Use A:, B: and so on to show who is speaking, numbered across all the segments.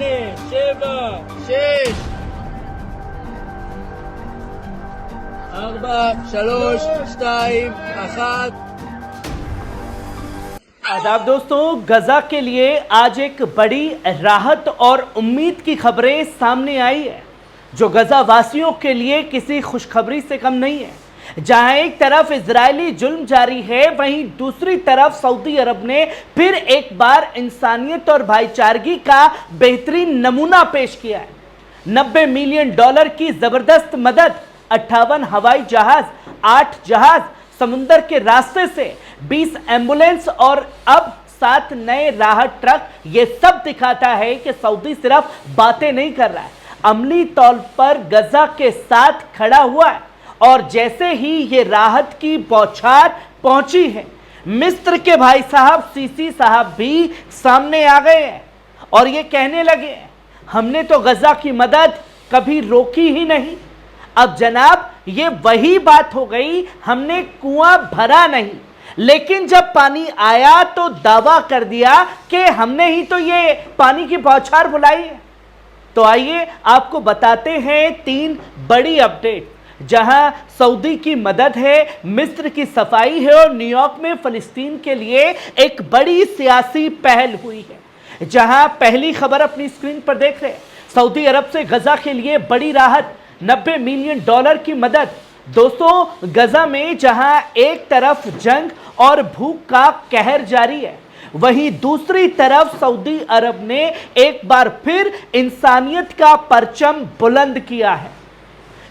A: 8, 7, 6, 4, 3, 2, 1.
B: आदाब दोस्तों, गजा के लिए आज एक बड़ी राहत और उम्मीद की खबरें सामने आई है, जो गजा वासियों के लिए किसी खुशखबरी से कम नहीं है। जहां एक तरफ इजरायली जुल्म जारी है, वहीं दूसरी तरफ सऊदी अरब ने फिर एक बार इंसानियत और भाईचारगी का बेहतरीन नमूना पेश किया है। $90 मिलियन की जबरदस्त मदद, 58 हवाई जहाज, 8 जहाज, समुंदर के रास्ते से 20 एम्बुलेंस और अब 7 नए राहत ट्रक। ये सब दिखाता है कि सऊदी सिर्फ बातें नहीं कर रहा है, अमली तौर पर गजा के साथ खड़ा हुआ है। और जैसे ही ये राहत की बौछार पहुंची है, मिस्र के भाई साहब सीसी साहब भी सामने आ गए हैं और ये कहने लगे, हमने तो गजा की मदद कभी रोकी ही नहीं। अब जनाब, ये वही बात हो गई, हमने कुआं भरा नहीं, लेकिन जब पानी आया तो दावा कर दिया कि हमने ही तो ये पानी की बौछार बुलाई है। तो आइए आपको बताते हैं 3 बड़ी अपडेट, जहां सऊदी की मदद है, मिस्र की सफाई है और न्यूयॉर्क में फिलिस्तीन के लिए एक बड़ी सियासी पहल हुई है। जहां पहली खबर अपनी स्क्रीन पर देख रहे हैं, सऊदी अरब से गजा के लिए बड़ी राहत, $90 मिलियन की मदद। दोस्तों, गजा में जहां एक तरफ जंग और भूख का कहर जारी है, वहीं दूसरी तरफ सऊदी अरब ने एक बार फिर इंसानियत का परचम बुलंद किया है।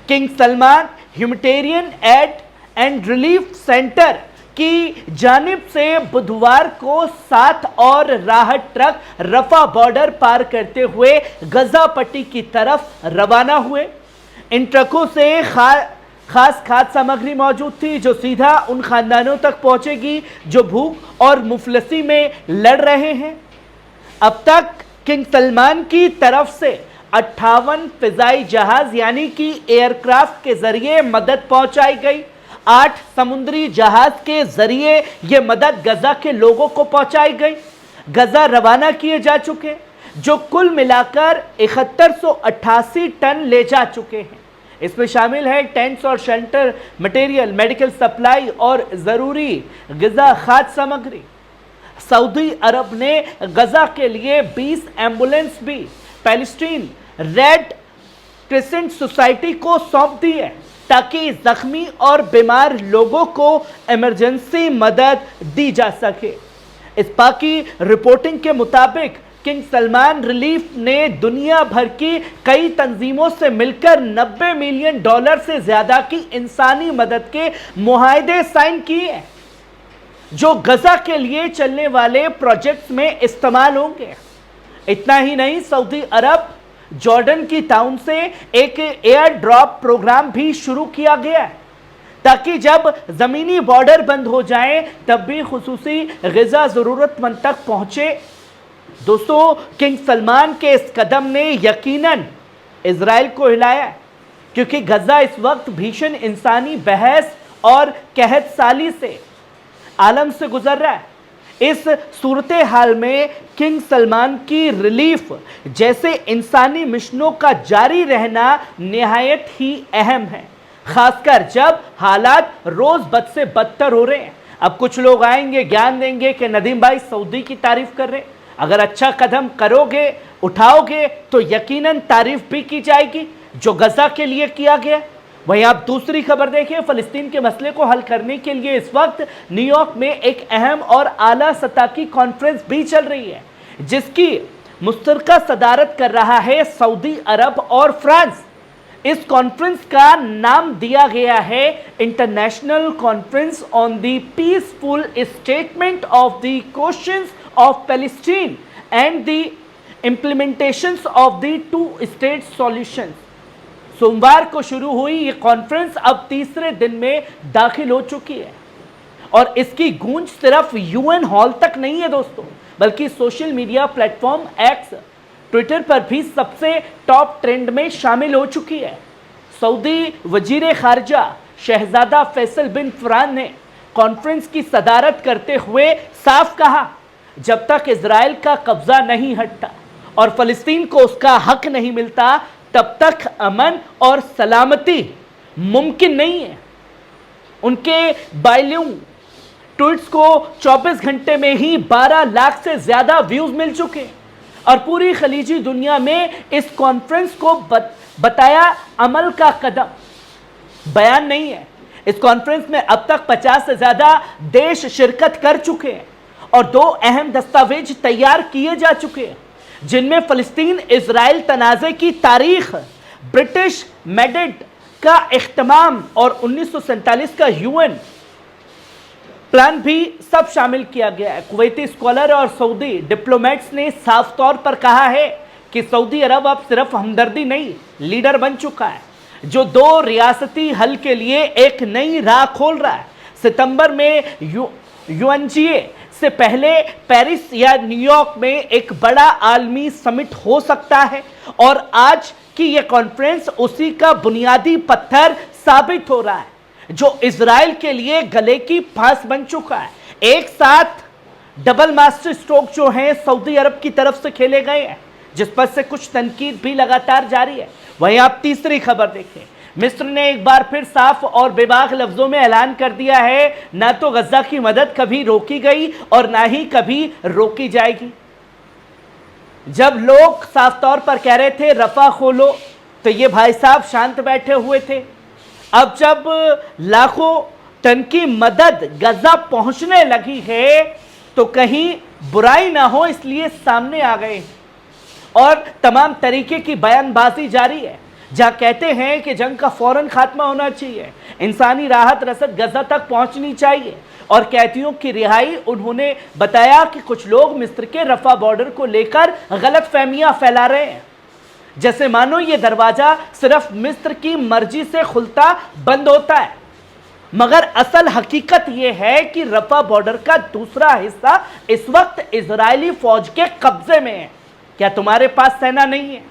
B: King Salman humanitarian add and relief centre की जानिब से बुधवार को 7 और राहत ट्रक रफा बॉर्डर पार करते हुए गजा पट्टी की तरफ रवाना हुए। इन ट्रकों से खास खाद्य सामग्री मौजूद थी, जो सीधा उन खानदानों तक पहुंचेगी जो भूख और मुफलसी में लड़ रहे हैं। अब तक किंग सलमान की तरफ से 58 फिजाई जहाज यानी कि एयरक्राफ्ट के जरिए मदद पहुंचाई गई। 8 समुद्री जहाज के जरिए यह मदद गजा के लोगों को पहुंचाई गई। गजा रवाना किए जा चुके, जो कुल मिलाकर 7188 टन ले जा चुके हैं। इसमें शामिल है टेंट्स और शेल्टर मटेरियल, मेडिकल सप्लाई और जरूरी ग़िज़ा खाद्य सामग्री। सऊदी अरब ने गजा के लिए 20 एम्बुलेंस भी पैलेस्टीन रेड क्रिसेंट सोसाइटी को सौंप दी है, ताकि जख्मी और बीमार लोगों को इमरजेंसी मदद दी जा सके। इस पाकी रिपोर्टिंग के मुताबिक किंग सलमान रिलीफ ने दुनिया भर की कई तंजीमों से मिलकर $90 मिलियन से ज्यादा की इंसानी मदद के मुआहदे साइन किए हैं, जो गजा के लिए चलने वाले प्रोजेक्ट्स में इस्तेमाल होंगे। इतना ही नहीं, सऊदी अरब जॉर्डन की ताउन से एक एयर ड्रॉप प्रोग्राम भी शुरू किया गया है, ताकि जब जमीनी बॉर्डर बंद हो जाए तब भी खुसूसी ग़िज़ा जरूरतमंद तक पहुंचे। दोस्तों, किंग सलमान के इस कदम ने यकीनन इजराइल को हिलाया, क्योंकि गजा इस वक्त भीषण इंसानी बहस और कहत साली से आलम से गुजर रहा है। इस सूरत हाल में किंग सलमान की रिलीफ जैसे इंसानी मिशनों का जारी रहना निहायत ही अहम है, खासकर जब हालात रोज बद से बदतर हो रहे हैं। अब कुछ लोग आएंगे, ज्ञान देंगे कि नदीम भाई सऊदी की तारीफ कर रहे हैं। अगर अच्छा कदम करोगे, उठाओगे, तो यकीनन तारीफ भी की जाएगी जो गजा के लिए किया गया। वहीं आप दूसरी खबर देखिए, फिलिस्तीन के मसले को हल करने के लिए इस वक्त न्यूयॉर्क में एक अहम और आला सतह की कॉन्फ्रेंस भी चल रही है, जिसकी मुश्तरका सदारत कर रहा है सऊदी अरब और फ्रांस। इस कॉन्फ्रेंस का नाम दिया गया है international conference on the peaceful statement of the questions of Palestine and the implementations of the 2 state solution. सोमवार को शुरू हुई ये कॉन्फ्रेंस अब तीसरे दिन में दाखिल हो चुकी है, और इसकी गूंज सिर्फ यूएन हॉल तक नहीं है दोस्तों, बल्कि social media platform x, Twitter पर भी सबसे टॉप ट्रेंड में शामिल हो चुकी है। सऊदी वजीर खारजा शहजादा फैसल बिन फरहान ने कॉन्फ्रेंस की सदारत करते हुए साफ कहा, जब तक इजराइल का कब्जा नहीं हटता और फ़लस्तीन को उसका हक नहीं मिलता, तब तक अमन और सलामती मुमकिन नहीं है। उनके बाइल्यूं ट्वीट्स को 24 घंटे में ही 12 लाख से ज्यादा व्यूज मिल चुके हैं और पूरी खलीजी दुनिया में इस कॉन्फ्रेंस को बताया अमल का कदम, बयान नहीं है। इस कॉन्फ्रेंस में अब तक 50 से ज्यादा देश शिरकत कर चुके हैं और 2 अहम दस्तावेज तैयार किए जा चुके हैं, जिनमें फ़लस्तीन इजराइल तनाज़े की तारीख, ब्रिटिश मैडेट का इख्तिमाम और 1947 का यूएन प्लान भी सब शामिल किया गया है। कुवैती स्कॉलर और सऊदी डिप्लोमेट्स ने साफ तौर पर कहा है कि सऊदी अरब अब सिर्फ हमदर्दी नहीं, लीडर बन चुका है, जो 2 रियासती हल के लिए एक नई राह खोल रहा है। सितंबर में यूएनजीए से पहले पेरिस या न्यूयॉर्क में एक बड़ा आलमी समिट हो सकता है और आज की यह कॉन्फ्रेंस उसी का बुनियादी पत्थर साबित हो रहा है, जो इजराइल के लिए गले की फांस बन चुका है। एक साथ डबल मास्टर स्ट्रोक जो हैं सऊदी अरब की तरफ से खेले गए हैं, जिस पर से कुछ तनकीद भी लगातार जारी है। वहीं आप तीसरी खबर देखें, मिस्र ने एक बार फिर साफ और बेबाक लफ्जों में ऐलान कर दिया है, ना तो गजा की मदद कभी रोकी गई और ना ही कभी रोकी जाएगी। जब लोग साफ तौर पर कह रहे थे रफा खोलो, तो ये भाई साहब शांत बैठे हुए थे। अब जब लाखों टन की मदद गजा पहुंचने लगी है, तो कहीं बुराई ना हो इसलिए सामने आ गए और तमाम तरीके की बयानबाजी जारी है, जहां कहते हैं कि जंग का फौरन खात्मा होना चाहिए, इंसानी राहत रसद गजा तक पहुंचनी चाहिए और कैदियों की रिहाई। उन्होंने बताया कि कुछ लोग मिस्र के रफा बॉर्डर को लेकर गलत फहमियां फैला रहे हैं, जैसे मानो ये दरवाजा सिर्फ मिस्र की मर्जी से खुलता बंद होता है, मगर असल हकीकत यह है कि रफा बॉर्डर का दूसरा हिस्सा इस वक्त इजरायली फौज के कब्जे में है। क्या तुम्हारे पास सेना नहीं है?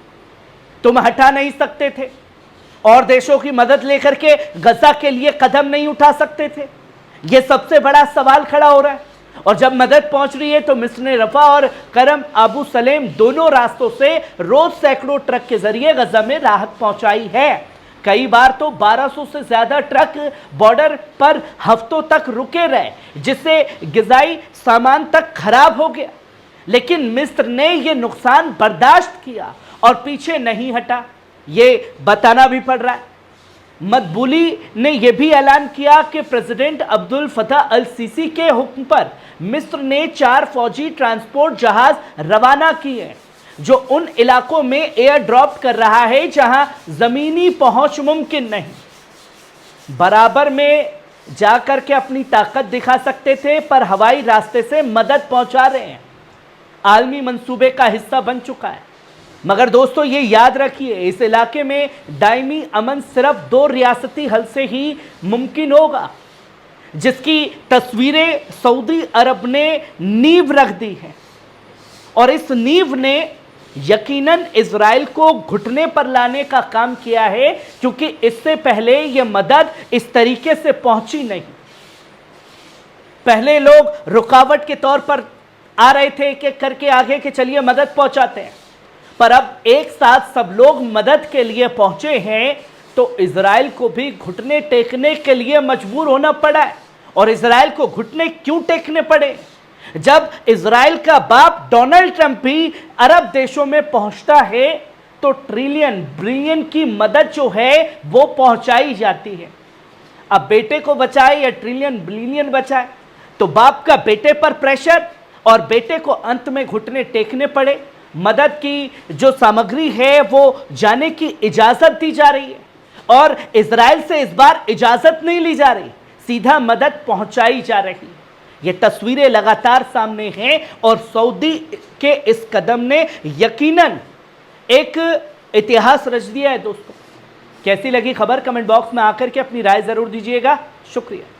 B: तुम हटा नहीं सकते थे और देशों की मदद लेकर के गजा के लिए कदम नहीं उठा सकते थे? यह सबसे बड़ा सवाल खड़ा हो रहा है। और जब मदद पहुंच रही है तो मिस्र ने रफा और करम अबू सलेम दोनों रास्तों से रोज सैकड़ों ट्रक के जरिए गजा में राहत पहुंचाई है। कई बार तो 1200 से ज्यादा ट्रक बॉर्डर पर हफ्तों तक रुके रहे, जिससे गिजाई सामान तक खराब हो गया, लेकिन मिस्र ने यह नुकसान बर्दाश्त किया और पीछे नहीं हटा। ये बताना भी पड़ रहा है। मदबूली ने यह भी ऐलान किया कि प्रेसिडेंट अब्दुल फतह अल सीसी के हुक्म पर मिस्र ने 4 फौजी ट्रांसपोर्ट जहाज रवाना किए, जो उन इलाकों में एयर ड्रॉप कर रहा है जहां जमीनी पहुंच मुमकिन नहीं। बराबर में जाकर के अपनी ताकत दिखा सकते थे, पर हवाई रास्ते से मदद पहुंचा रहे हैं। आलमी मंसूबे का हिस्सा बन चुका है। मगर दोस्तों ये याद रखिए, इस इलाके में दायमी अमन सिर्फ 2 रियासती हल से ही मुमकिन होगा, जिसकी तस्वीरें सऊदी अरब ने नींव रख दी है और इस नींव ने यकीनन इजराइल को घुटने पर लाने का काम किया है, क्योंकि इससे पहले यह मदद इस तरीके से पहुंची नहीं। पहले लोग रुकावट के तौर पर आ रहे थे कि करके आगे के चलिए मदद पहुंचाते हैं, पर अब एक साथ सब लोग मदद के लिए पहुंचे हैं, तो इजराइल को भी घुटने टेकने के लिए मजबूर होना पड़ा है। और इजराइल को घुटने क्यों टेकने पड़े? जब इजराइल का बाप डोनाल्ड ट्रंप भी अरब देशों में पहुंचता है, तो ट्रिलियन बिलियन की मदद जो है वो पहुंचाई जाती है। अब बेटे को बचाए या ट्रिलियन बिलियन बचाए, तो बाप का बेटे पर प्रेशर और बेटे को अंत में घुटने टेकने पड़े। मदद की जो सामग्री है वो जाने की इजाजत दी जा रही है और इजराइल से इस बार इजाजत नहीं ली जा रही, सीधा मदद पहुंचाई जा रही। ये तस्वीरें लगातार सामने हैं और सऊदी के इस कदम ने यकीनन एक इतिहास रच दिया है। दोस्तों कैसी लगी खबर? कमेंट बॉक्स में आकर के अपनी राय जरूर दीजिएगा। शुक्रिया।